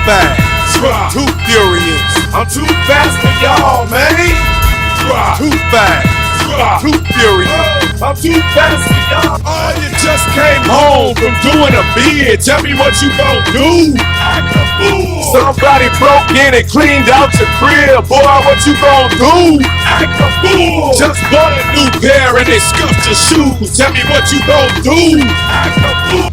fast, too furious. I'm too fast for y'all, man. Too fast, too furious. I'm too fast for y'all. Oh, you just came home from doing a bid. Tell me what you gon' do. Act a fool. Somebody broke in and cleaned out your crib. Boy, what you gon' do? Act a fool. Just bought a new pair and they scuffed your shoes. Tell me what you gon' do. Act a fool.